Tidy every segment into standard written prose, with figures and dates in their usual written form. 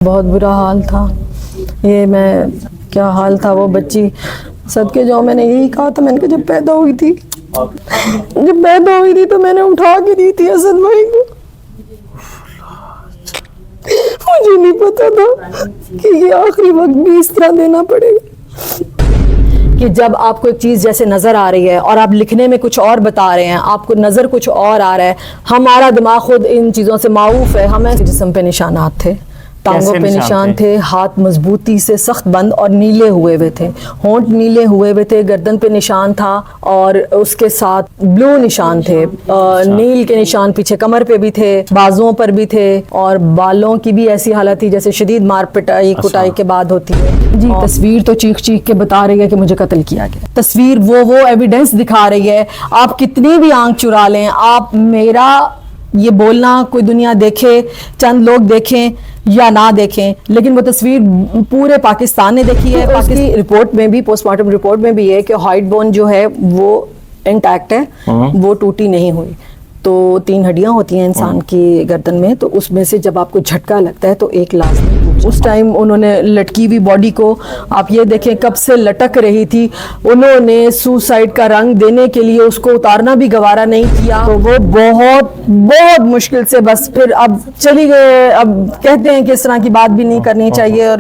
بہت برا حال تھا یہ، میں کیا حال تھا وہ بچی صدقے جو میں نے یہی کہا تھا، میں نے کہا جب پیدا ہوئی تھی تو میں نے اٹھا کے دی تھی اسد بھائی کو، مجھے نہیں پتا تھا کہ یہ آخری وقت بھی اس طرح دینا پڑے گا کہ جب آپ کو ایک چیز جیسے نظر آ رہی ہے اور آپ لکھنے میں کچھ اور بتا رہے ہیں، آپ کو نظر کچھ اور آ رہا ہے. ہمارا دماغ خود ان چیزوں سے معروف ہے. ہمیں جسم پہ نشانات تھے، ٹانگوں پہ نشان تھے، ہاتھ مضبوطی سے سخت بند اور نیلے ہوئے ہوئے تھے، ہونٹ نیلے ہوئے ہوئے تھے، گردن پہ نشان تھا اور اس کے ساتھ بلو نشان تھے، نیل کے نشان پیچھے کمر پہ بھی تھے، بازوؤں پر بھی تھے، اور بالوں کی بھی ایسی حالت تھی جیسے شدید مار پٹائی کٹائی کے بعد ہوتی ہے. جی تصویر تو چیخ چیخ کے بتا رہی ہے کہ مجھے قتل کیا گیا. تصویر وہ ایویڈنس دکھا رہی ہے. آپ کتنی بھی آنکھ چرا لیں، آپ میرا یہ بولنا کوئی دنیا دیکھے، چند لوگ دیکھیں یا نہ دیکھیں، لیکن وہ تصویر پورے پاکستان نے دیکھی ہے. اس کی رپورٹ میں بھی، پوسٹ مارٹم رپورٹ میں بھی ہے کہ ہائٹ بون جو ہے وہ انٹیکٹ ہے، وہ ٹوٹی نہیں ہوئی. تو 3 ہڈیاں ہوتی ہیں انسان کی گردن میں، تو اس میں سے جب آپ کو جھٹکا لگتا ہے تو ایک لازمی. اس ٹائم انہوں نے لٹکی ہوئی باڈی کو، آپ یہ دیکھیں کب سے لٹک رہی تھی، انہوں نے سوسائڈ کا رنگ دینے کے لیے اس کو اتارنا بھی گوارا نہیں کیا. تو وہ بہت بہت مشکل سے بس پھر اب چلی گئے. اب کہتے ہیں کہ اس طرح کی بات بھی نہیں کرنی چاہیے، اور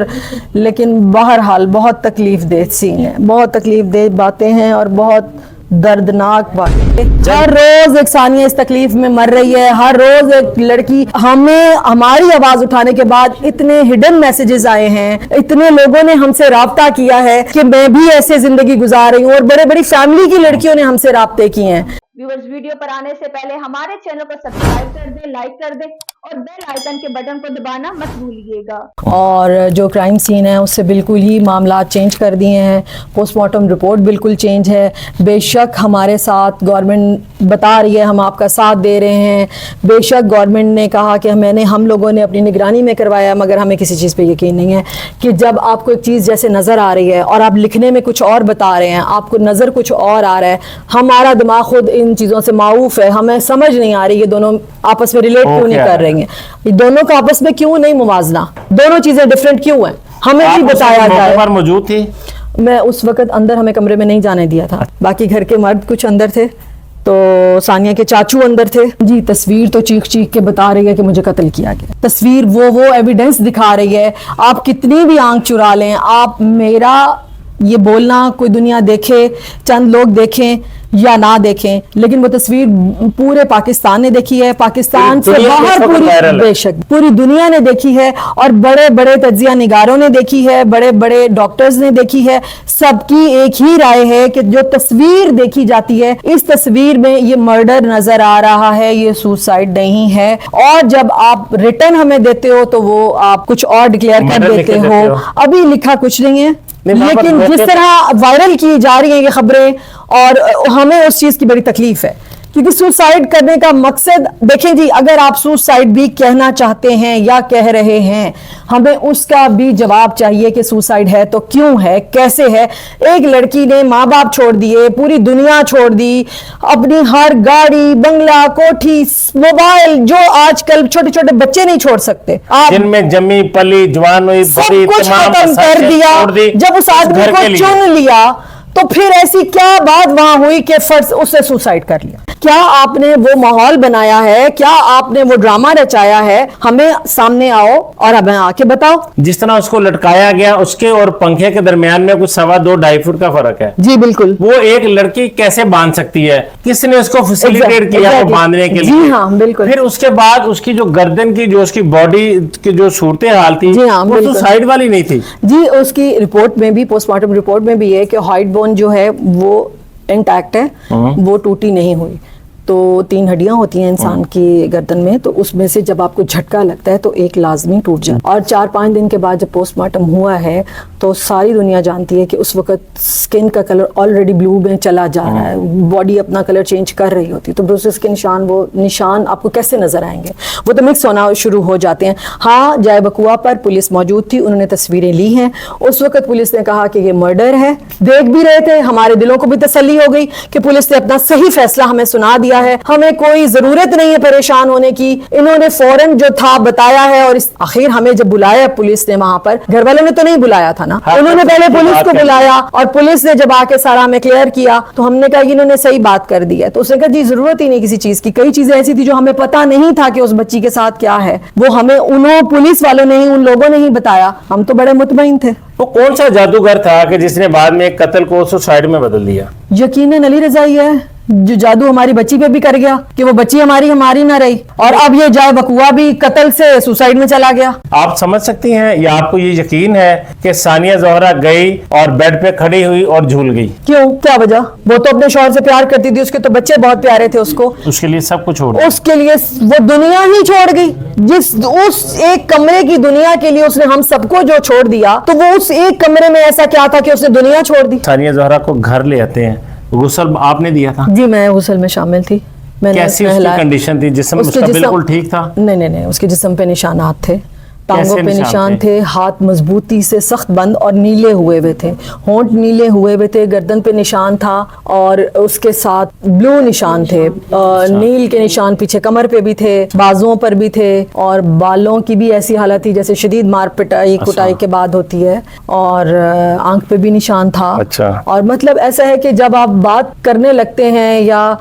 لیکن بہرحال بہت تکلیف دہ سین ہے، بہت تکلیف دہ باتیں ہیں اور بہت دردناک بات. ہر روز ایک ثانیہ اس تکلیف میں مر رہی ہے، ہر روز ایک لڑکی. ہمیں ہماری آواز اٹھانے کے بعد اتنے ہڈن میسیجز آئے ہیں، اتنے لوگوں نے ہم سے رابطہ کیا ہے کہ میں بھی ایسے زندگی گزار رہی ہوں، اور بڑے بڑی فیملی کی لڑکیوں نے ہم سے رابطے کیے ہیں. ویورز ویڈیو پر آنے سے پہلے ہمارے چینل کو سبسکرائب کر دیں، لائک کر دیں اور بیل آئیکن کے بٹن کو دبانا مت بھولیے گا. اور جو کرائم سین ہے اس سے بالکل ہی معاملات چینج کر دیے ہیں. پوسٹ مارٹم رپورٹ بالکل چینج ہے. بے شک ہمارے ساتھ گورنمنٹ بتا رہی ہے ہم آپ کا ساتھ دے رہے ہیں، بے شک گورنمنٹ نے کہا کہ ہم لوگوں نے اپنی نگرانی میں کروایا، مگر ہمیں کسی چیز پہ یقین نہیں ہے کہ جب آپ کو ایک چیز جیسے نظر آ رہی ہے اور آپ لکھنے میں کچھ اور بتا رہے ہیں، آپ کو نظر کچھ اور آ رہا ہے. ہمارا دماغ خود ان چیزوں سے معروف ہے. ہمیں سمجھ نہیں آ رہی یہ دونوں آپس میں ریلیٹ کیوں نہیں کر رہی ہیں، یہ دونوں کا آپس میں کیوں نہیں موازنہ، دونوں چیزیں ڈیفرنٹ کیوں ہیں. ہمیں بھی بتایا جائے. موجود تھی میں اس وقت اندر، ہمیں کمرے میں نہیں جانے دیا تھا، باقی گھر کے مرد کچھ اندر تھے، تو ثانیہ کے چاچو اندر تھے. جی تصویر تو چیخ چیخ کے بتا رہی ہے کہ مجھے قتل کیا گیا. تصویر وہ ایویڈنس دکھا رہی ہے. آپ کتنی بھی آنکھ چرا لیں، آپ میرا یہ بولنا کوئی دنیا دیکھے، چند لوگ دیکھیں یا نہ دیکھیں، لیکن وہ تصویر پورے پاکستان نے دیکھی ہے، پاکستان سے باہر بے شک پوری دنیا نے دیکھی ہے، اور بڑے بڑے تجزیہ نگاروں نے دیکھی ہے، بڑے بڑے ڈاکٹرز نے دیکھی ہے. سب کی ایک ہی رائے ہے کہ جو تصویر دیکھی جاتی ہے، اس تصویر میں یہ مرڈر نظر آ رہا ہے، یہ سوسائڈ نہیں ہے. اور جب آپ ریٹن ہمیں دیتے ہو تو وہ آپ کچھ اور ڈکلیئر کر دیتے ہو. ابھی لکھا کچھ نہیں ہے، لیکن جس طرح وائرل کی جا رہی ہیں یہ خبریں، اور ہمیں اس چیز کی بڑی تکلیف ہے، کیونکہ سوسائڈ کرنے کا مقصد دیکھیں جی، اگر آپ سوسائڈ بھی کہنا چاہتے ہیں یا کہہ رہے ہیں، ہمیں اس کا بھی جواب چاہیے کہ سوسائڈ ہے تو کیوں ہے، کیسے ہے. ایک لڑکی نے ماں باپ چھوڑ دیے، پوری دنیا چھوڑ دی، اپنی ہر گاڑی، بنگلہ، کوٹھی، موبائل، جو آج کل چھوٹے چھوٹے بچے نہیں چھوڑ سکتے، جن میں جمی پلی جوان ہوئی، سب کچھ ختم کر دیا. جب اس آدمی کو چن لیا تو پھر ایسی کیا بات وہاں ہوئی کہ فرض اسے سوسائڈ کر لیا؟ کیا آپ نے وہ ماحول بنایا ہے؟ کیا آپ نے وہ ڈرامہ رچایا ہے؟ ہمیں سامنے آؤ اور ہمیں آ کے بتاؤ. جس طرح اس کو لٹکایا گیا، اس کے اور پنکھے کے درمیان میں کچھ 2.5 فٹ کا فرق ہے. جی بالکل. وہ ایک لڑکی کیسے باندھ سکتی ہے؟ کس نے اس کو فیسیلیٹیٹ کیا وہ باندھنے کے لیے؟ جی ہاں بالکل. پھر اس کے بعد اس کی جو گردن کی، جو اس کی باڈی کی جو صورتحال تھی، جی ہاں وہ سوسائڈ والی نہیں تھی. جی اس کی رپورٹ میں بھی، پوسٹ مارٹم رپورٹ میں بھی ہے کہ ہائٹ بون جو ہے وہ انٹیکٹ ہے، وہ ٹوٹی نہیں ہوئی. تو 3 ہڈیاں ہوتی ہیں انسان کی گردن میں، تو اس میں سے جب آپ کو جھٹکا لگتا ہے تو ایک لازمی ٹوٹ جاتا ہے. اور 4-5 دن کے بعد جب پوسٹ مارٹم ہوا ہے تو ساری دنیا جانتی ہے کہ اس وقت سکن کا کلر آلریڈی بلو میں چلا جا رہا ہے، باڈی اپنا کلر چینج کر رہی ہوتی ہے. تو بروسس کے نشان، وہ نشان آپ کو کیسے نظر آئیں گے؟ وہ تو مکس ہونا شروع ہو جاتے ہیں. ہاں جائے بقوا پر پولیس موجود تھی، انہوں نے تصویریں لی ہیں. اس وقت پولیس نے کہا کہ یہ مرڈر ہے. دیکھ بھی رہے تھے، ہمارے دلوں کو بھی تسلی ہو گئی کہ پولیس نے اپنا صحیح فیصلہ ہمیں سنا دیا ہے, ہمیں کوئی ضرورت نہیں ہے پریشان ہونے کی. انہوں نے فوراً جو تھا بتایا ہے, اور آخر ہمیں جب بلایا پولیس نے وہاں پر, گھر والوں نے تو نہیں بلایا تھا نا, انہوں نے پہلے پولیس کو بلایا اور پولیس نے جب آ کے سارا ہمیں کلیئر کیا تو ہم نے کہا کہ انہوں نے صحیح بات کر دی ہے. تو اس نے کہا جی ضرورت ہی نہیں کسی چیز کی, کئی چیزیں ایسی تھی جو ہمیں پتہ نہیں تھا کہ اس بچی کے ساتھ کیا ہے, وہ ہمیں انہوں پولیس والوں نے ہی, ان لوگوں نے ہی بتایا. ہم تو بڑے مطمئن تھے. وہ کون سا جادوگر تھا کہ جس نے بعد میں ایک قتل کو سوسائڈ میں بدل دیا؟ یقیناً علی رضا ہی ہے جو جادو ہماری بچی پہ بھی کر گیا کہ وہ بچی ہماری نہ رہی, اور اب یہ جائے وقوع بھی قتل سے سوسائڈ میں چلا گیا. آپ سمجھ سکتی ہیں یا آپ کو یہ یقین ہے کہ ثانیہ زہرا گئی اور بیڈ پہ کھڑی ہوئی اور جھول گئی؟ کیوں, کیا وجہ؟ وہ تو اپنے شوہر سے پیار کرتی تھی, اس کے تو بچے بہت پیارے تھے اس کو, اس کے لیے سب کچھ چھوڑ دیا. اس کے لیے وہ دنیا ہی چھوڑ گئی. اس ایک کمرے کی دنیا کے لیے اس نے ہم سب کو جو چھوڑ دیا, تو وہ اس ایک کمرے میں ایسا کیا تھا کہ اس نے دنیا چھوڑ دی. ثانیہ زہرا کو گھر لے آتے ہیں, غسل آپ نے دیا تھا؟ جی میں غسل میں شامل تھی. میں نے کیسی اس کی کنڈیشن تھی؟ جسم اس کا بالکل ٹھیک تھا؟ نہیں, اس کے جسم پہ نشانات تھے, ٹانگوں پہ نشان تھے, ہاتھ مضبوطی سے سخت بند اور نیلے ہوئے ہوئے تھے, ہونٹ نیلے ہوئے ہوئے تھے, گردن پہ نشان تھا اور اس کے ساتھ بلو نشان تھے, نیل کے نشان پیچھے کمر پہ بھی تھے, بازوں پر بھی تھے, اور بالوں کی بھی ایسی حالت تھی جیسے شدید مار پٹائی کٹائی کے بعد ہوتی ہے, اور آنکھ پہ بھی نشان تھا. اور مطلب ایسا ہے کہ جب آپ بات کرنے لگتے ہیں یا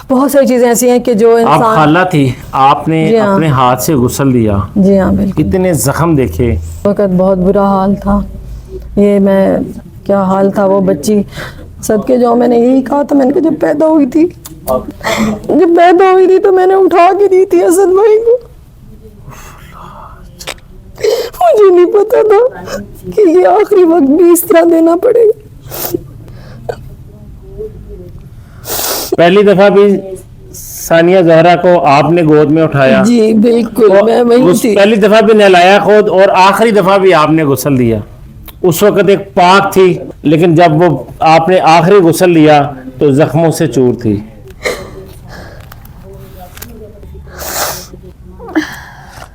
بہت ساری چیزیں ایسی ہیں کہ جو انسان. آپ خالہ تھی, آپ نے اپنے ہاتھ سے غسل دیا. جی ہاں بالکل. کتنے زخم دیکھے, وقت بہت برا حال تھا. یہ میں کیا حال تھا وہ بچی صدقے جو, میں نے یہی کہا تھا, میں نے کہا جب پیدا ہوئی تھی تو میں نے اٹھا کے دی تھی اسد بھائی کو. مجھے نہیں پتا تھا کہ یہ آخری وقت بھی اس طرح دینا پڑے گا. پہلی دفعہ بھی ثانیہ زہرا کو آپ نے گود میں اٹھایا؟ جی بالکل, میں وہی تھی. پہلی دفعہ بھی نہلایا خود, اور آخری دفعہ بھی آپ نے غسل دیا. اس وقت ایک پاک تھی, لیکن جب وہ آپ نے آخری غسل لیا تو زخموں سے چور تھی.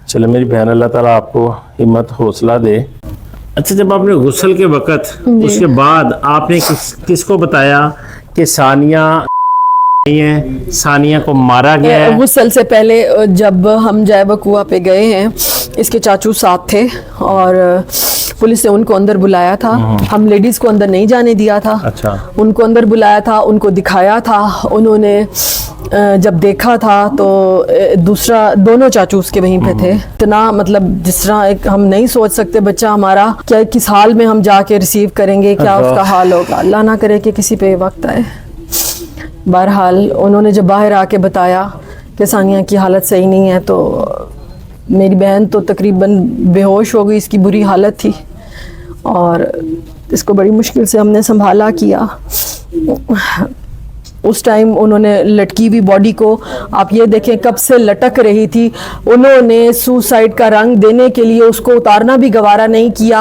چلے میری بہن, اللہ تعالیٰ آپ کو ہمت حوصلہ دے. اچھا, جب آپ نے غسل کے وقت اس کے بعد آپ نے کس کو بتایا کہ ثانیہ ثانیہ کو مارا گیا ہے؟ غسل سے پہلے جب ہم جائے وقوع پہ گئے ہیں, اس کے چاچو ساتھ تھے اور پولیس نے ان کو اندر بلایا تھا. ہم لیڈیز کو اندر نہیں جانے دیا تھا. اچھا. ان کو اندر بلایا تھا, ان کو دکھایا تھا. انہوں نے جب دیکھا تھا تو دونوں چاچو اس کے وہیں پہ تھے. اتنا مطلب جس طرح ہم نہیں سوچ سکتے بچہ ہمارا کیا کس حال میں ہم جا کے ریسیو کریں گے, کیا اس کا حال ہوگا. اللہ نہ کرے کہ کسی پہ وقت آئے. بہرحال انہوں نے جب باہر آ کے بتایا کہ ثانیہ کی حالت صحیح نہیں ہے, تو میری بہن تو تقریباً بے ہوش ہو گئی, اس کی بری حالت تھی, اور اس کو بڑی مشکل سے ہم نے سنبھالا کیا. اس ٹائم انہوں نے لٹکی ہوئی باڈی کو, آپ یہ دیکھیں کب سے لٹک رہی تھی, انہوں نے سوسائڈ کا رنگ دینے کے لیے اس کو اتارنا بھی گوارا نہیں کیا,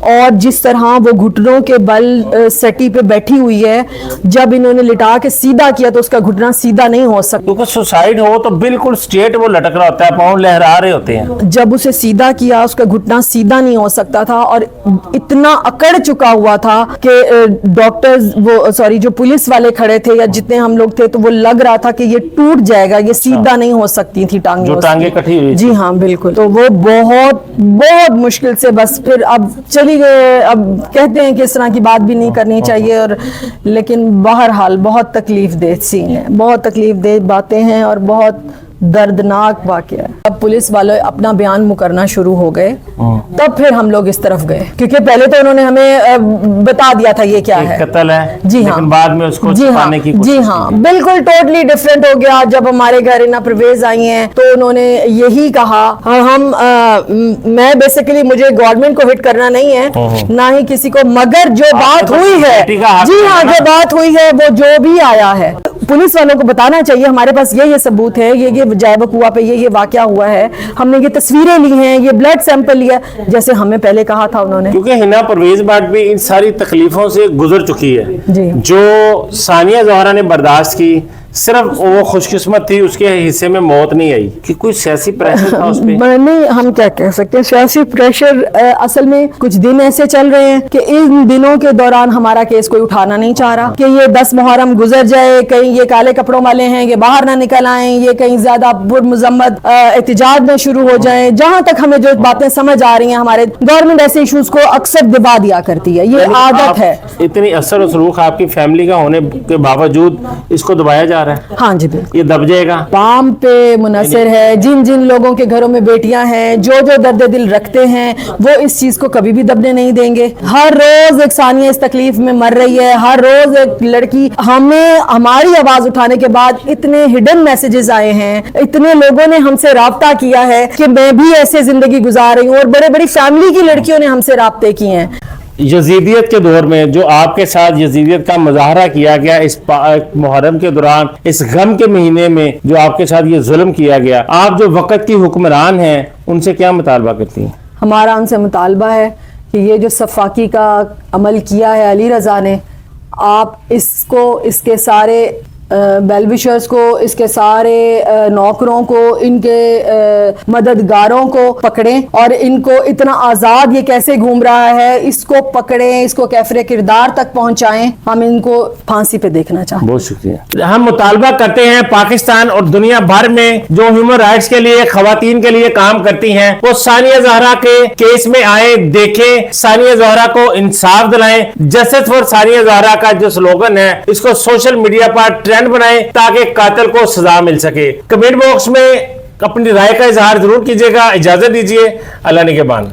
اور جس طرح وہ گھٹنوں کے بل سیٹی پہ بیٹھی ہوئی ہے, جب انہوں نے لٹا کے سیدھا کیا تو اس کا گھٹنا سیدھا نہیں ہو سکتا, کیونکہ سوسائڈ ہو تو بالکل سٹریٹ وہ لٹک رہا ہوتا ہے, پاؤں لہرا رہے ہوتے ہیں. جب اسے سیدھا کیا اس کا گھٹنا سیدھا نہیں ہو سکتا تھا, اور اتنا اکڑ چکا ہوا تھا کہ ڈاکٹرز جو پولیس والے کھڑے تھے یا جتنے ہم لوگ تھے, تو وہ لگ رہا تھا کہ یہ ٹوٹ جائے گا, یہ سیدھا نہیں ہو سکتی تھی ٹانگیں, جو ٹانگیں کٹھی ہوئی. جی ہاں بالکل. تو وہ بہت مشکل سے بس پھر اب چلی گئے. اب کہتے ہیں کہ اس طرح کی بات بھی نہیں کرنی چاہیے, اور لیکن بہرحال بہت تکلیف دہ سین ہے, بہت تکلیف دہ باتیں ہیں اور بہت دردناک واقعہ ہے. اب پولیس والے اپنا بیان مکرنا شروع ہو گئے, تب پھر ہم لوگ اس طرف گئے, کیونکہ پہلے تو انہوں نے ہمیں بتا دیا تھا یہ کیا ہے, قتل ہے. جی ہاں, لیکن بعد میں اس کو چھپانے کی کوشش. جی ہاں بالکل ٹوٹلی ڈفرینٹ ہو گیا. جب ہمارے گھر اینا پرویز آئی ہیں تو انہوں نے یہی کہا, میں بیسیکلی مجھے گورنمنٹ کو ہٹ کرنا نہیں ہے نہ ہی کسی کو, مگر جو بات ہوئی ہے, جی ہاں جو بات ہوئی ہے وہ جو بھی آیا ہے پولیس والوں کو بتانا چاہیے. ہمارے پاس یہ ثبوت ہے, یہ جائے وقوع پہ یہ واقعہ ہوا ہے, ہم نے یہ تصویریں لی ہیں, یہ بلڈ سیمپل لیا, جیسے ہمیں پہلے کہا تھا انہوں نے. کیونکہ ہنا پرویز بٹ بھی ان ساری تکلیفوں سے گزر چکی ہے, جی. جو ثانیہ زہرا نے برداشت کی, صرف وہ خوش قسمت تھی اس کے حصے میں موت نہیں آئی کہ کوئی سیاسی پریشر تھا اس پہ؟ نہیں، ہم کیا کہہ سکتے ہیں، سیاسی پریشر اصل میں کچھ دن ایسے چل رہے ہیں کہ ان دنوں کے دوران ہمارا کیس کوئی اٹھانا نہیں چاہ رہا کہ یہ 10 محرم گزر جائے، کہیں یہ کالے کپڑوں والے ہیں یہ باہر نہ نکل آئیں، یہ کہیں زیادہ مذمت احتجاج میں شروع ہو جائیں. جہاں تک ہمیں جو باتیں سمجھ آ رہی ہیں، ہمارے گورنمنٹ ایسے ایشوز کو اکثر دبا دیا کرتی ہے، یہ عادت ہے. اتنی اثر و سلوک آپ کی فیملی کا ہونے کے باوجود اس کو دبایا جا رہا ہے. ہاں جی بالکل، یہ دب جائے گا. عوام پہ منحصر ہے. جن جن لوگوں کے گھروں میں بیٹیاں ہیں، جو جو درد دل رکھتے ہیں، وہ اس چیز کو کبھی بھی دبنے نہیں دیں گے. ہر روز ایک ثانیہ اس تکلیف میں مر رہی ہے، ہر روز ایک لڑکی. ہمیں ہماری آواز اٹھانے کے بعد اتنے ہڈن میسیجز آئے ہیں، اتنے لوگوں نے ہم سے رابطہ کیا ہے کہ میں بھی ایسے زندگی گزار رہی ہوں، اور بڑے بڑی فیملی کی لڑکیوں نے ہم سے رابطے کیے ہیں. یزیدیت کے دور میں جو آپ کے ساتھ یزیدیت کا مظاہرہ کیا گیا اس محرم کے دوران، اس غم کے مہینے میں جو آپ کے ساتھ یہ ظلم کیا گیا، آپ جو وقت کی حکمران ہیں ان سے کیا مطالبہ کرتی ہیں؟ ہمارا ان سے مطالبہ ہے کہ یہ جو صفاقی کا عمل کیا ہے علی رضا نے، آپ اس کو، اس کے سارے بیل وشرز کو، اس کے سارے نوکروں کو، ان کے مددگاروں کو پکڑیں، اور ان کو اتنا آزاد یہ کیسے گھوم رہا ہے اس کو پکڑیں، اس کو کیفر کردار تک پہنچائیں. ہم ان کو پھانسی پہ دیکھنا چاہتے ہیں. بہت شکریہ. ہم مطالبہ کرتے ہیں پاکستان اور دنیا بھر میں جو ہیومن رائٹس کے لیے، خواتین کے لیے کام کرتی ہیں، وہ ثانیہ زہرا کے کیس میں آئیں، دیکھیں، ثانیہ زہرا کو انصاف دلائیں. جسٹس فار ثانیہ زہرا کا جو سلوگن ہے اس کو سوشل میڈیا پر ٹرینڈ بنائیں تاکہ قاتل کو سزا مل سکے. کمنٹ باکس میں اپنی رائے کا اظہار ضرور کیجیے گا. اجازت دیجیے. اللہ نگہبان.